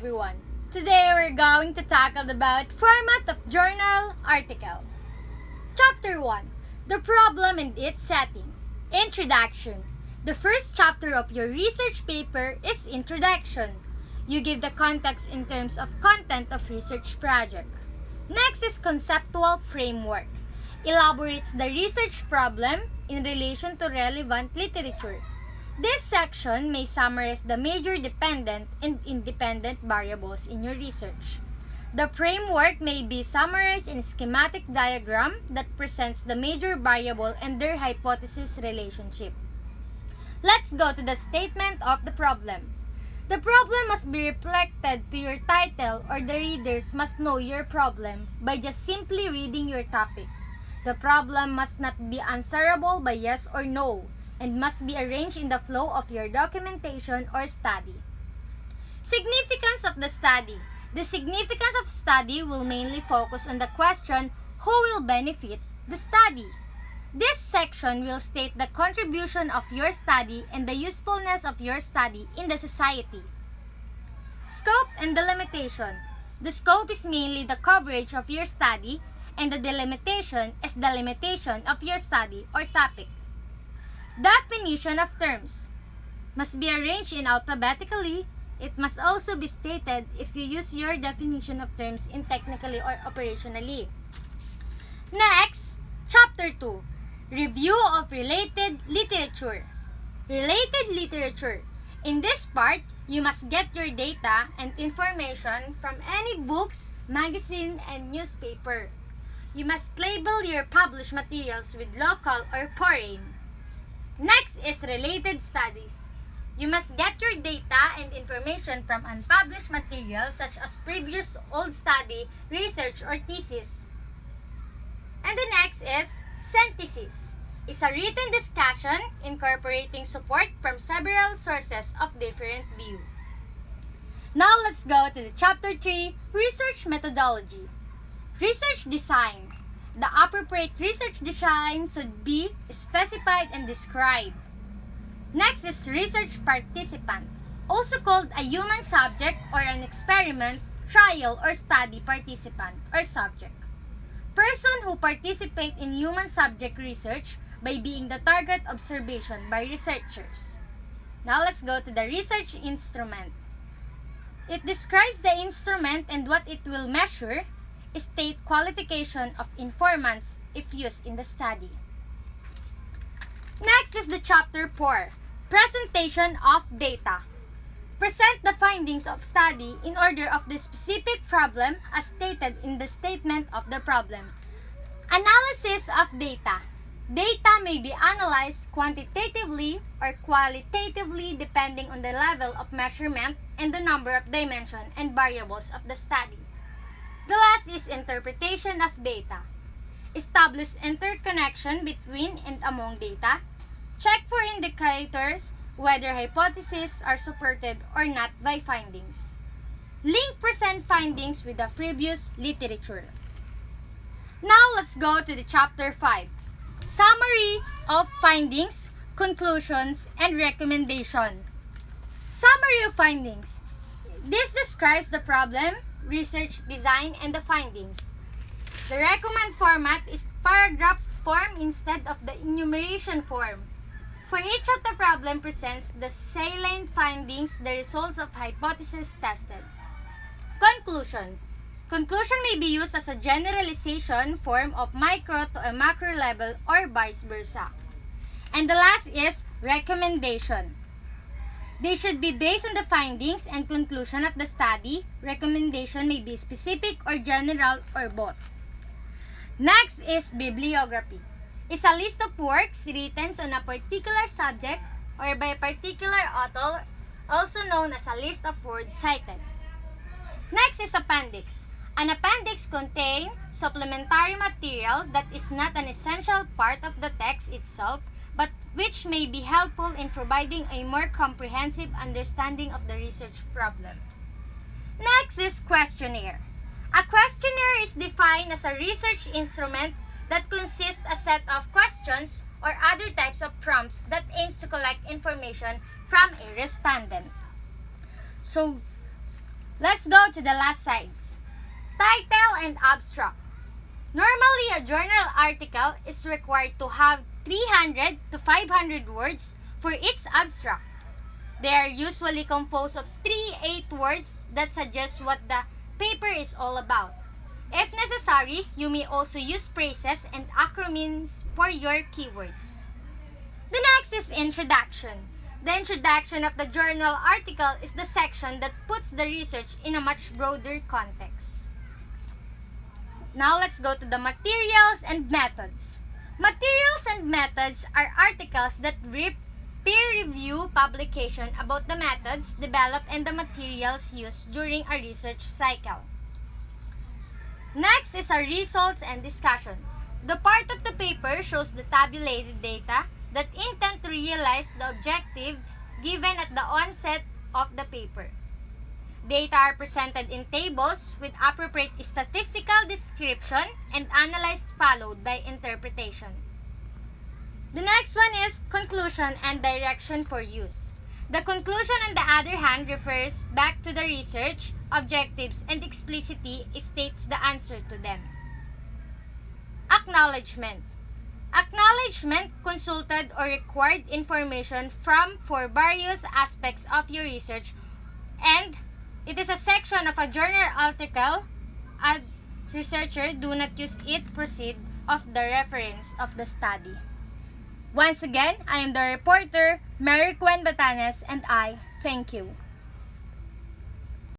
everyone. Today we're going to tackle about format of journal article. Chapter 1. The problem and its setting. Introduction. The first chapter of your research paper is Introduction. You give the context in terms of content of research project. Next is Conceptual Framework. Elaborates the research problem in relation to relevant literature. This section may summarize the major dependent and independent variables in your research. The framework may be summarized in a schematic diagram that presents the major variable and their hypothesis relationship. Let's go to the statement of the problem. The problem must be reflected to your title, or the readers must know your problem by just simply reading your topic. The problem must not be answerable by yes or no, and must be arranged in the flow of your documentation or study. Significance of the study. The significance of study will mainly focus on the question, who will benefit the study? This section will state the contribution of your study and the usefulness of your study in the society. Scope and delimitation. The scope is mainly the coverage of your study, and the delimitation is the limitation of your study or topic. Definition of terms must be arranged in alphabetically. It must also be stated if you use your definition of terms in technically or operationally. Next, Chapter 2. Review of related literature. Related literature. In this part, you must get your data and information from any books, magazine, and newspaper. You must label your published materials with local or foreign. Next is related studies. You must get your data and information from unpublished materials such as previous old study, research, or thesis. And the next is synthesis. It's a written discussion incorporating support from several sources of different view. Now let's go to the Chapter 3, Research Methodology. Research Design. The appropriate research design should be specified and described. Next is research participant, also called a human subject or an experiment, trial, or study participant or subject. Person who participate in human subject research by being the target observation by researchers. Now let's go to the research instrument. It describes the instrument and what it will measure. State qualification of informants if used in the study. Next is the Chapter 4, Presentation of Data. Present the findings of study in order of the specific problem as stated in the statement of the problem. Analysis of data. Data may be analyzed quantitatively or qualitatively depending on the level of measurement and the number of dimensions and variables of the study. The last is interpretation of data. Establish interconnection between and among data. Check for indicators whether hypotheses are supported or not by findings. Link present findings with the previous literature. Now let's go to the Chapter 5. Summary of findings, conclusions, and recommendation. Summary of findings. This describes the problem, research design, and the findings. The recommend format is paragraph form instead of the enumeration form. For each of the problem presents the salient findings, the results of hypothesis tested. Conclusion. Conclusion may be used as a generalization form of micro to a macro level or vice versa. And the last is recommendation. They should be based on the findings and conclusion of the study. Recommendation may be specific or general or both. Next is bibliography. It's a list of works written on a particular subject or by a particular author, also known as a list of words cited. Next is appendix. An appendix contains supplementary material that is not an essential part of the text itself, but which may be helpful in providing a more comprehensive understanding of the research problem. Next is questionnaire. A questionnaire is defined as a research instrument that consists a set of questions or other types of prompts that aims to collect information from a respondent. So, Let's go to the last sides. Title and abstract. Normally, a journal article is required to have 300 to 500 words for its abstract. They are usually composed of 3-8 words that suggest what the paper is all about. If necessary, you may also use phrases and acronyms for your keywords. The next is introduction. The introduction of the journal article is the section that puts the research in a much broader context. Now let's go to the materials and methods. Materials and methods are articles that peer-review publication about the methods developed and the materials used during a research cycle. Next is our results and discussion. The part of the paper shows the tabulated data that intend to realize the objectives given at the onset of the paper. Data are presented in tables with appropriate statistical description and analyzed followed by interpretation. The next one is conclusion and direction for use. The conclusion, on the other hand, refers back to the research objectives and explicitly states the answer to them. Acknowledgement. Acknowledgement consulted or required information for various aspects of your research, and it is a section of a journal article. As researcher, do not use it proceed of the reference of the study. Once again, I am the reporter, Mary Cuen Batanes, and I thank you.